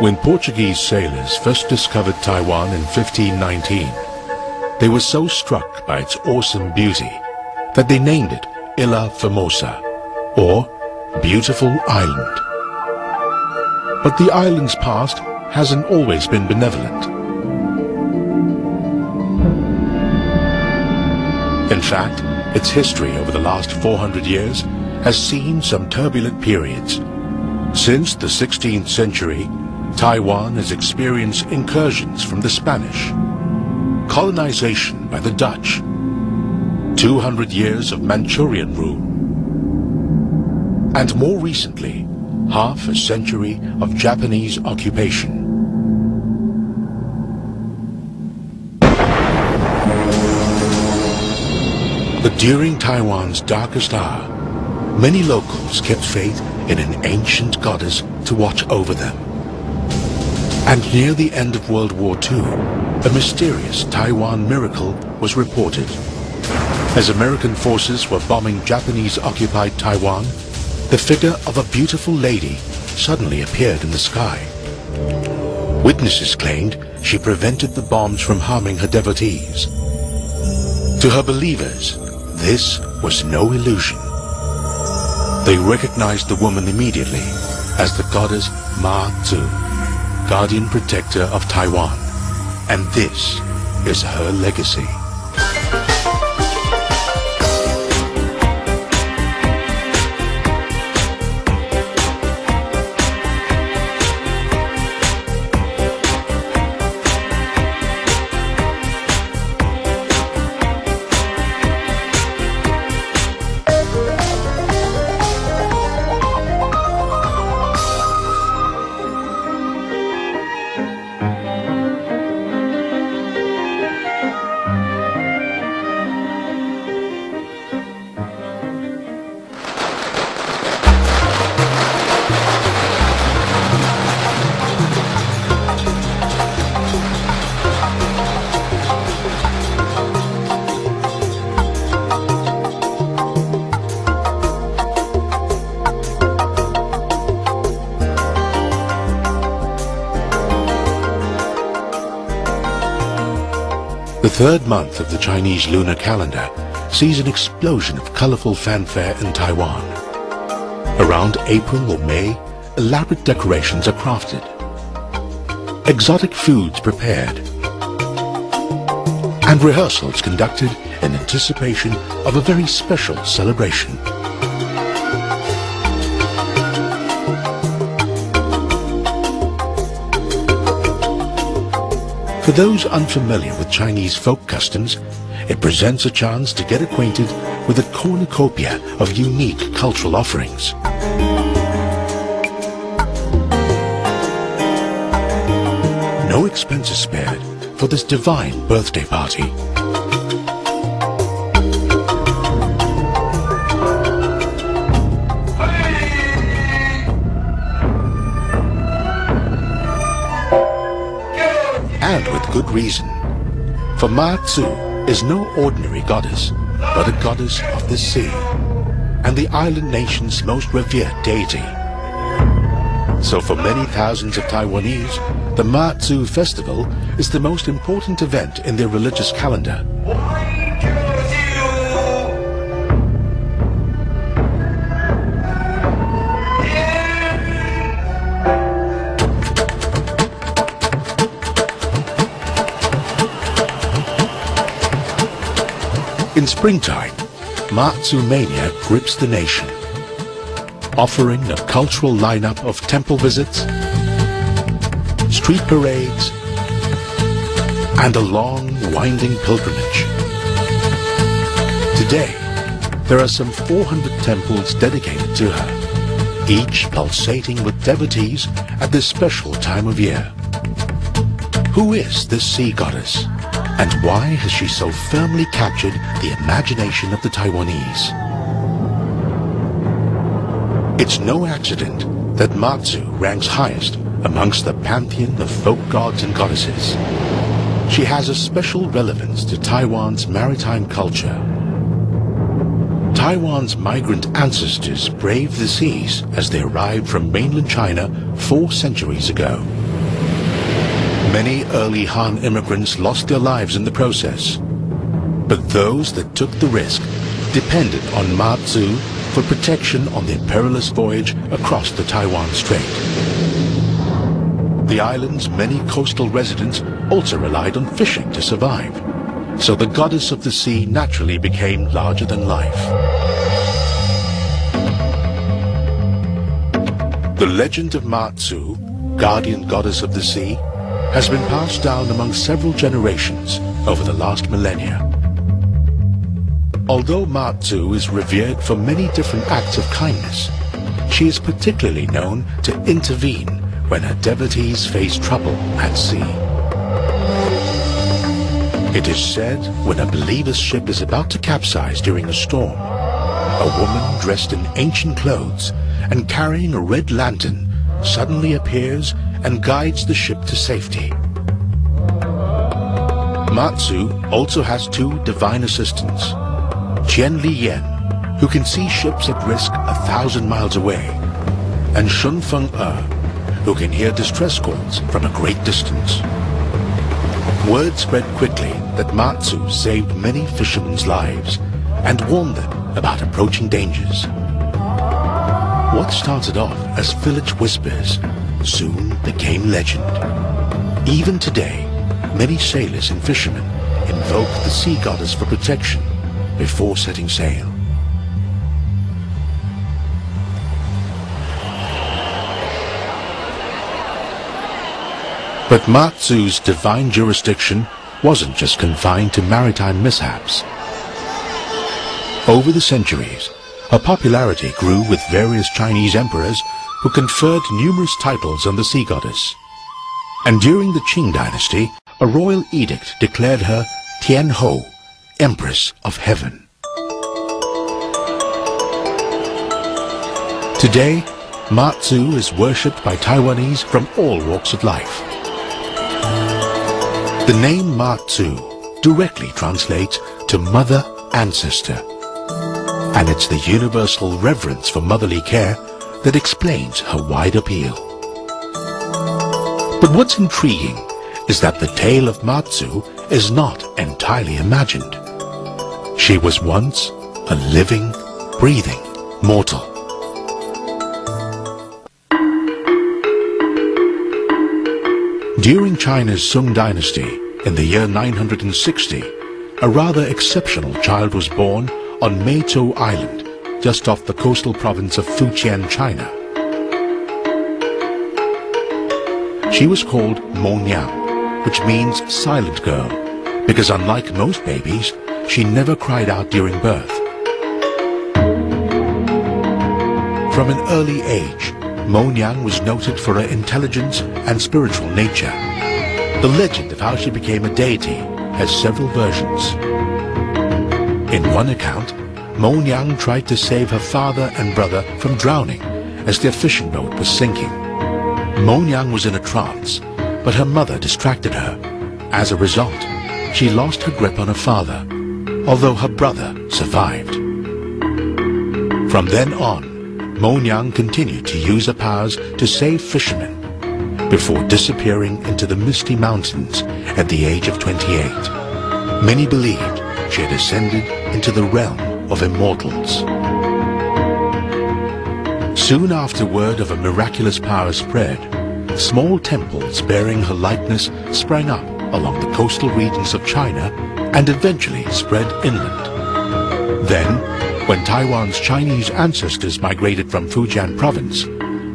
When Portuguese sailors first discovered Taiwan in 1519, they were so struck by its awesome beauty that they named it Ilha Formosa, or Beautiful Island. But the island's past hasn't always been benevolent. In fact, its history over the last 400 years has seen some turbulent periods. Since the 16th century, Taiwan has experienced incursions from the Spanish, colonization by the Dutch, 200 years of Manchurian rule, and more recently, half a century of Japanese occupation. But during Taiwan's darkest hour, many locals kept faith in an ancient goddess to watch over them. And near the end of World War II, a mysterious Taiwan miracle was reported. As American forces were bombing Japanese-occupied Taiwan, the figure of a beautiful lady suddenly appeared in the sky. Witnesses claimed she prevented the bombs from harming her devotees. To her believers, this was no illusion. They recognized the woman immediately as the goddess Ma-Tzu, guardian protector of Taiwan, and this is her legacy. The third month of the Chinese lunar calendar sees an explosion of colorful fanfare in Taiwan. Around April or May, elaborate decorations are crafted, exotic foods prepared, and rehearsals conducted in anticipation of a very special celebration. For those unfamiliar with Chinese folk customs, it presents a chance to get acquainted with a cornucopia of unique cultural offerings. No expense is spared for this divine birthday party. And with good reason, for Ma-Tzu is no ordinary goddess, but a goddess of the sea, and the island nation's most revered deity. So for many thousands of Taiwanese, the Ma-Tzu festival is the most important event in their religious calendar. In springtime, Ma-Tzu mania grips the nation, offering a cultural lineup of temple visits, street parades, and a long, winding pilgrimage. Today, there are some 400 temples dedicated to her, each pulsating with devotees at this special time of year. Who is this sea goddess? And why has she so firmly captured the imagination of the Taiwanese? It's no accident that Ma-Tzu ranks highest amongst the pantheon of folk gods and goddesses. She has a special relevance to Taiwan's maritime culture. Taiwan's migrant ancestors braved the seas as they arrived from mainland China 4 centuries ago. Many early Han immigrants lost their lives in the process, but those that took the risk depended on Ma Tzu for protection on their perilous voyage across the Taiwan Strait. The island's many coastal residents also relied on fishing to survive, so the goddess of the sea naturally became larger than life. The legend of Ma Tzu, guardian goddess of the sea, has been passed down among several generations over the last millennia. Although Ma Tzu is revered for many different acts of kindness, she is particularly known to intervene when her devotees face trouble at sea. It is said when a believer's ship is about to capsize during a storm, a woman dressed in ancient clothes and carrying a red lantern suddenly appears and guides the ship to safety. Ma Tzu also has two divine assistants, Qian Li Yan, who can see ships at risk 1,000 miles away, and Shun Feng who can hear distress calls from a great distance. Word spread quickly that Ma Tzu saved many fishermen's lives and warned them about approaching dangers. What started off as village whispers soon became legend. Even today, many sailors and fishermen invoke the sea goddess for protection before setting sail. But Ma Tzu's divine jurisdiction wasn't just confined to maritime mishaps. Over the centuries, her popularity grew with various Chinese emperors who conferred numerous titles on the sea goddess. And during the Qing dynasty, a royal edict declared her Tian Ho, Empress of Heaven. Today, Ma Tzu is worshipped by Taiwanese from all walks of life. The name Ma Tzu directly translates to Mother Ancestor, and it's the universal reverence for motherly care that explains her wide appeal. But what's intriguing is that the tale of Ma Tzu is not entirely imagined. She was once a living, breathing mortal. During China's Sung dynasty, in the year 960, a rather exceptional child was born on Meizhou Island, just off the coastal province of Fujian, China. She was called Mo Niang, which means silent girl, because unlike most babies, she never cried out during birth. From an early age, Mo Niang was noted for her intelligence and spiritual nature. The legend of how she became a deity has several versions. In one account, Mo Niang tried to save her father and brother from drowning as their fishing boat was sinking. Mo Niang was in a trance, but her mother distracted her. As a result, she lost her grip on her father, although her brother survived. From then on, Mo Niang continued to use her powers to save fishermen before disappearing into the misty mountains at the age of 28. Many believed she had ascended into the realm of immortals. Soon after word of her miraculous power spread, small temples bearing her likeness sprang up along the coastal regions of China and eventually spread inland. Then, when Taiwan's Chinese ancestors migrated from Fujian province,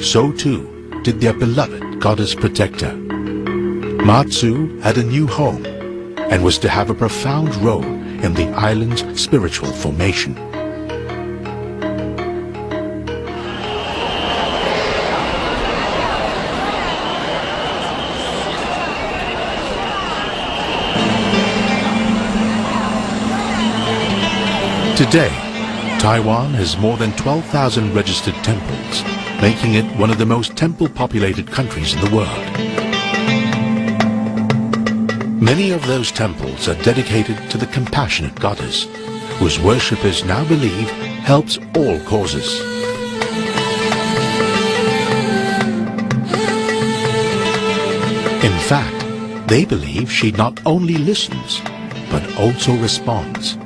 so too did their beloved goddess protector. Ma Tzu had a new home and was to have a profound role in the island's spiritual formation. Today, Taiwan has more than 12,000 registered temples, making it one of the most temple-populated countries in the world. Many of those temples are dedicated to the compassionate goddess, whose worshippers now believe helps all causes. In fact, They believe she not only listens, but also responds,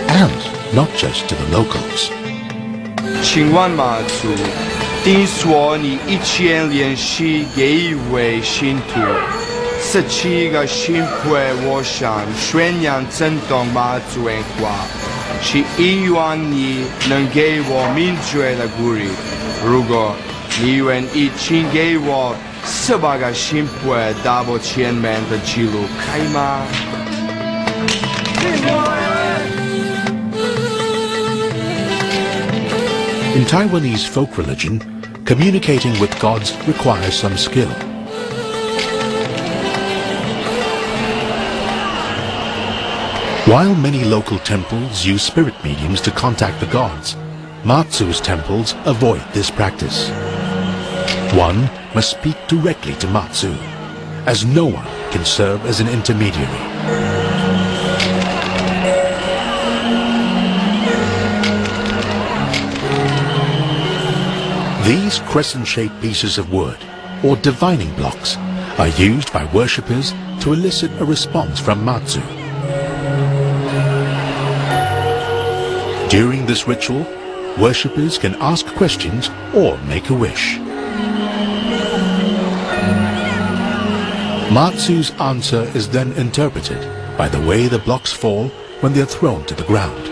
and not just to the locals. 请问妈祖，听说你以前联系一位信徒，17个信会，我想宣扬正统妈祖文化，是希望你能给我明确的鼓励。如果你愿意，请给我18个信会打破前面的记录，可以吗？ In Taiwanese folk religion, communicating with gods requires some skill. While many local temples use spirit mediums to contact the gods, Matsu's temples avoid this practice. One must speak directly to Matsu, as no one can serve as an intermediary. These crescent-shaped pieces of wood, or divining blocks, are used by worshippers to elicit a response from Matsu. During this ritual, worshippers can ask questions or make a wish. Matsu's answer is then interpreted by the way the blocks fall when they are thrown to the ground.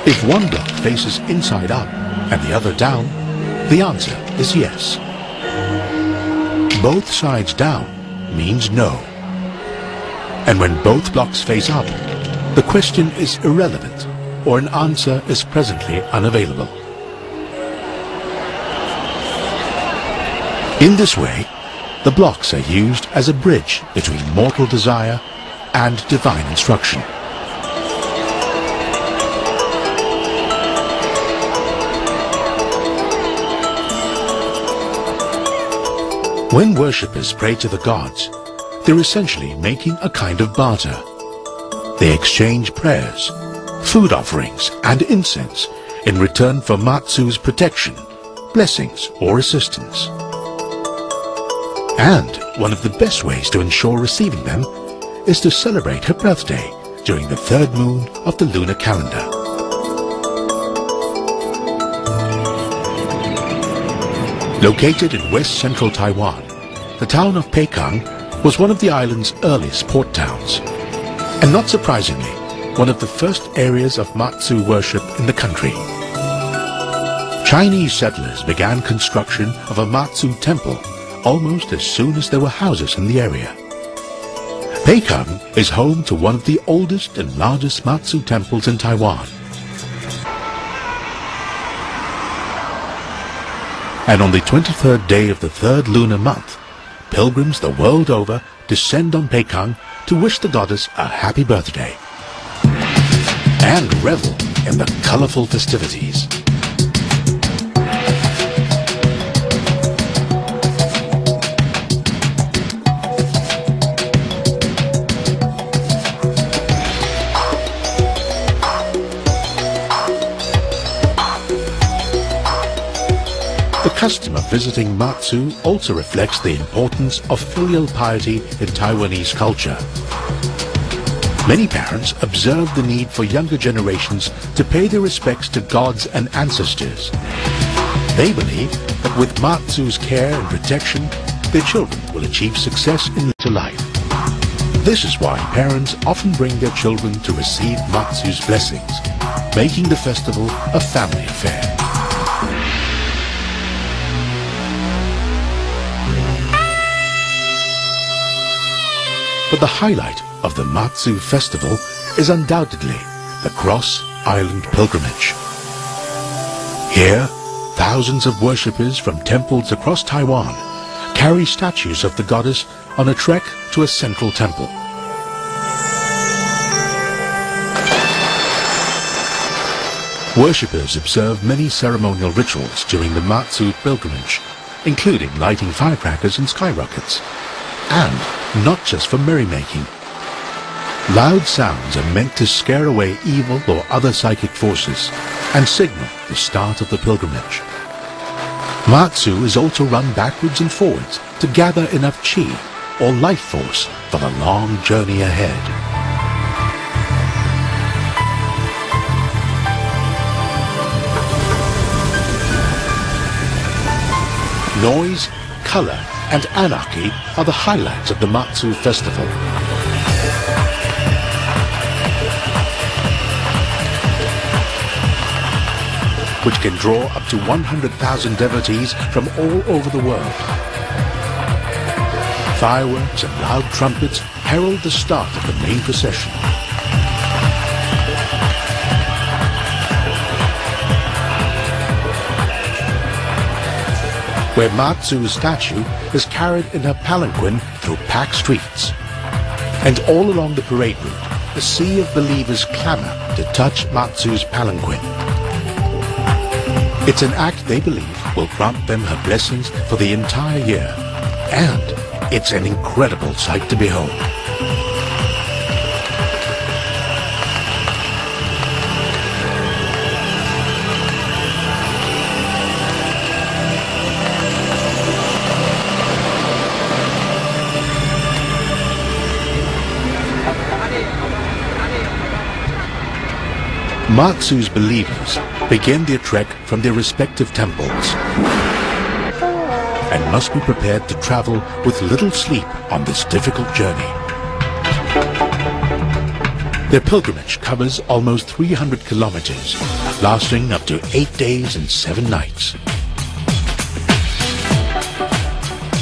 If one block faces inside up and the other down, the answer is yes. Both sides down means no. And when both blocks face up, the question is irrelevant or an answer is presently unavailable. In this way, the blocks are used as a bridge between mortal desire and divine instruction. When worshippers pray to the gods, they're essentially making a kind of barter. They exchange prayers, food offerings, and incense in return for Matsu's protection, blessings, or assistance. And one of the best ways to ensure receiving them is to celebrate her birthday during the third moon of the lunar calendar. Located in west-central Taiwan, the town of Peikang was one of the island's earliest port towns, and not surprisingly, one of the first areas of Matsu worship in the country. Chinese settlers began construction of a Matsu temple almost as soon as there were houses in the area. Peikang is home to one of the oldest and largest Matsu temples in Taiwan. And on the 23rd day of the third lunar month, pilgrims the world over descend on Peikang to wish the goddess a happy birthday and revel in the colorful festivities. The custom of visiting Matsu also reflects the importance of filial piety in Taiwanese culture. Many parents observe the need for younger generations to pay their respects to gods and ancestors. They believe that with Matsu's care and protection, their children will achieve success in later life. This is why parents often bring their children to receive Matsu's blessings, making the festival a family affair. But the highlight of the Matsu festival is undoubtedly the Cross Island Pilgrimage. Here, thousands of worshippers from temples across Taiwan carry statues of the goddess on a trek to a central temple. Worshippers observe many ceremonial rituals during the Matsu pilgrimage, including lighting firecrackers and skyrockets. And not just for merrymaking. Loud sounds are meant to scare away evil or other psychic forces and signal the start of the pilgrimage. Matsu is also run backwards and forwards to gather enough chi, or life force, for the long journey ahead. Noise, color, and anarchy are the highlights of the Matsu festival. Which can draw up to 100,000 devotees from all over the world. Fireworks and loud trumpets herald the start of the main procession. Where Matsu's statue is carried in her palanquin through packed streets. And all along the parade route, a sea of believers clamor to touch Matsu's palanquin. It's an act they believe will grant them her blessings for the entire year. And it's an incredible sight to behold. Matsu's believers begin their trek from their respective temples and must be prepared to travel with little sleep on this difficult journey. Their pilgrimage covers almost 300 kilometers, lasting up to 8 days and 7 nights.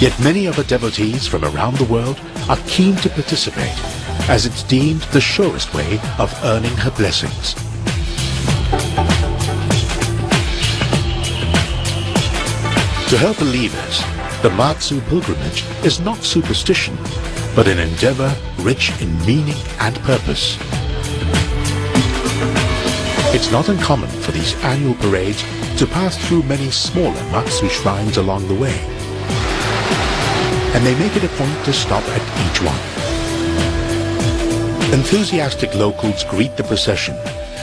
Yet many other devotees from around the world are keen to participate, as it's deemed the surest way of earning her blessings. To her believers, the Matsu pilgrimage is not superstition, but an endeavor rich in meaning and purpose. It's not uncommon for these annual parades to pass through many smaller Matsu shrines along the way, and they make it a point to stop at each one. Enthusiastic locals greet the procession,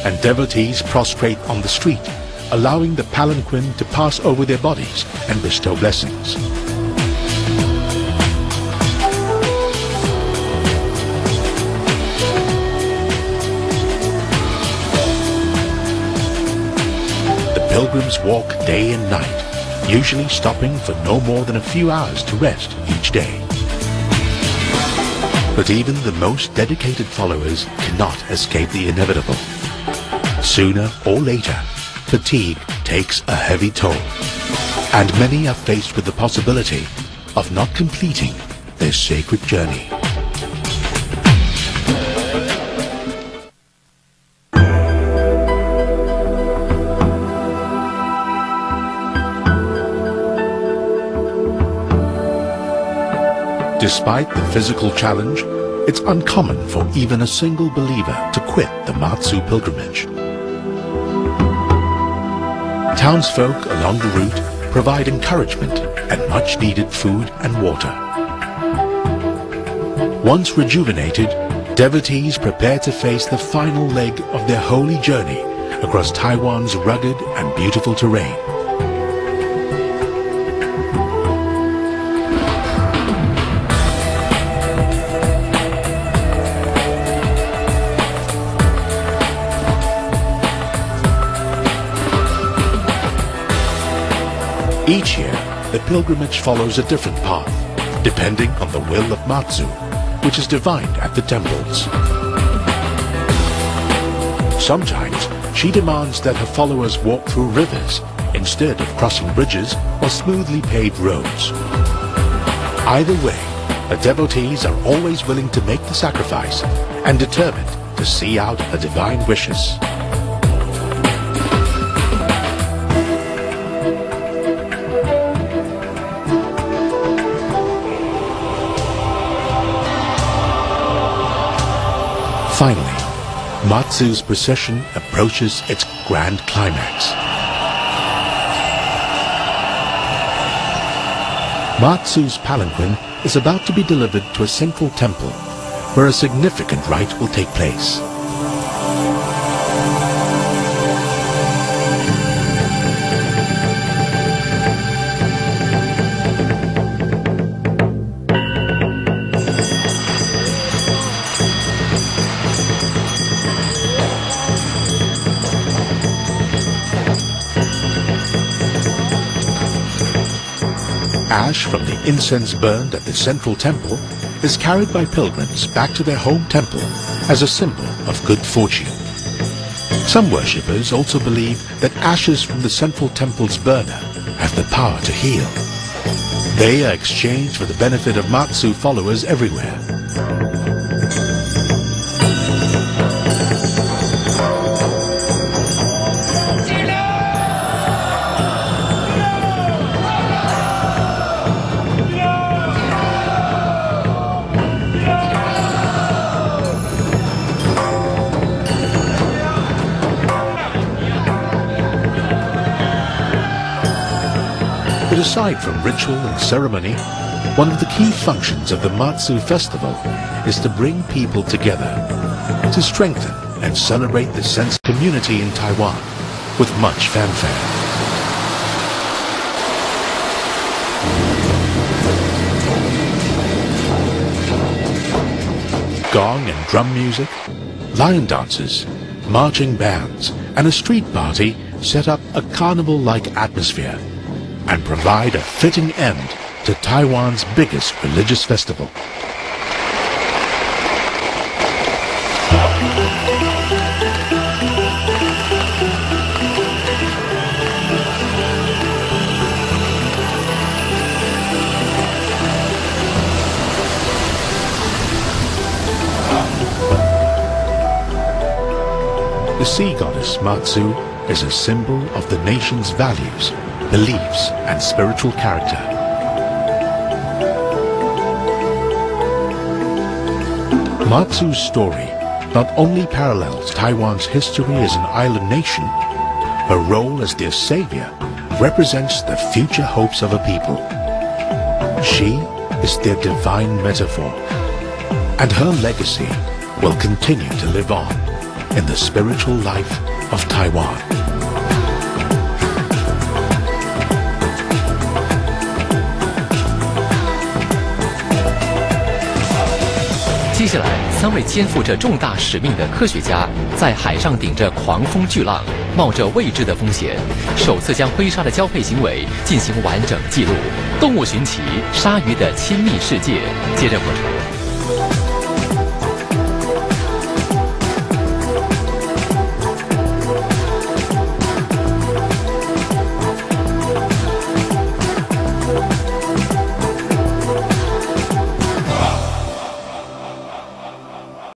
and devotees prostrate on the street, allowing the palanquin to pass over their bodies and bestow blessings. The pilgrims walk day and night, usually stopping for no more than a few hours to rest each day. But even the most dedicated followers cannot escape the inevitable. Sooner or later, fatigue takes a heavy toll, and many are faced with the possibility of not completing their sacred journey. Despite the physical challenge, it's uncommon for even a single believer to quit the Matsu pilgrimage. Townsfolk along the route provide encouragement and much-needed food and water. Once rejuvenated, devotees prepare to face the final leg of their holy journey across Taiwan's rugged and beautiful terrain. Each year, the pilgrimage follows a different path, depending on the will of Matsu, which is divined at the temples. Sometimes, she demands that her followers walk through rivers instead of crossing bridges or smoothly paved roads. Either way, the devotees are always willing to make the sacrifice and determined to see out her divine wishes. Finally, Matsu's procession approaches its grand climax. Matsu's palanquin is about to be delivered to a central temple, where a significant rite will take place. Ash from the incense burned at the central temple is carried by pilgrims back to their home temple as a symbol of good fortune. Some worshippers also believe that ashes from the central temple's burner have the power to heal. They are exchanged for the benefit of Matsu followers everywhere. But aside from ritual and ceremony, one of the key functions of the Matsu festival is to bring people together, to strengthen and celebrate the sense of community in Taiwan with much fanfare. Gong and drum music, lion dances, marching bands, and a street party set up a carnival-like atmosphere and provide a fitting end to Taiwan's biggest religious festival. The sea goddess Matsu is a symbol of the nation's values, beliefs, and spiritual character. Matsu's story not only parallels Taiwan's history as an island nation, her role as their savior represents the future hopes of a people. She is their divine metaphor, and her legacy will continue to live on in the spiritual life of Taiwan. 接下来，3位肩负着重大使命的科学家，在海上顶着狂风巨浪，冒着未知的风险，首次将灰鲨的交配行为进行完整记录。动物寻奇：鲨鱼的亲密世界，接着播出。